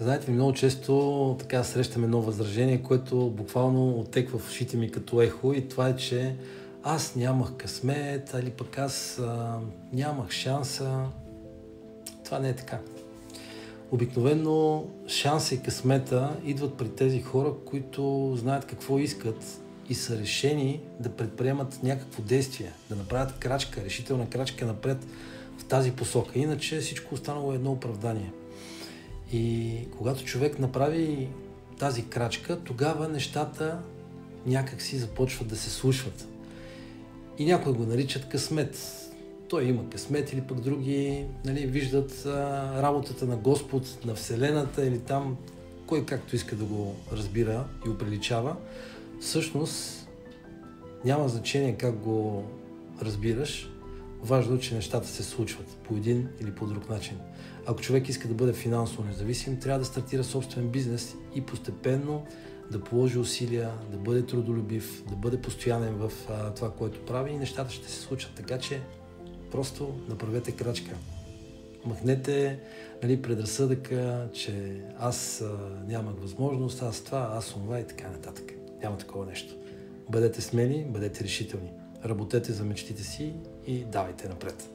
Знаете ли, много често така срещаме едно възражение, което буквално оттеква в ушите ми като ехо, и това е, че аз нямах късмет, или пък аз нямах шанса. Това не е така. Обикновено шанса и късмета идват при тези хора, които знаят какво искат и са решени да предприемат някакво действие, да направят крачка, решителна крачка напред в тази посока. Иначе всичко останало е едно оправдание. И когато човек направи тази крачка, тогава нещата някак си започват да се случват. И някои го наричат късмет. Той има късмет, или пък други виждат работата на Господ, на Вселената, или там кой както иска да го разбира и оприличава. Всъщност няма значение как го разбираш. Важно е, че нещата се случват по един или по друг начин. Ако човек иска да бъде финансово независим, трябва да стартира собствен бизнес и постепенно да положи усилия, да бъде трудолюбив, да бъде постоянен в това, което прави, и нещата ще се случат. Така че просто направете крачка. Махнете предразсъдъка, че аз нямах възможност, аз това, аз онова и така нататък. Няма такова нещо. Бъдете смели, бъдете решителни. Работете за мечтите си и давайте напред.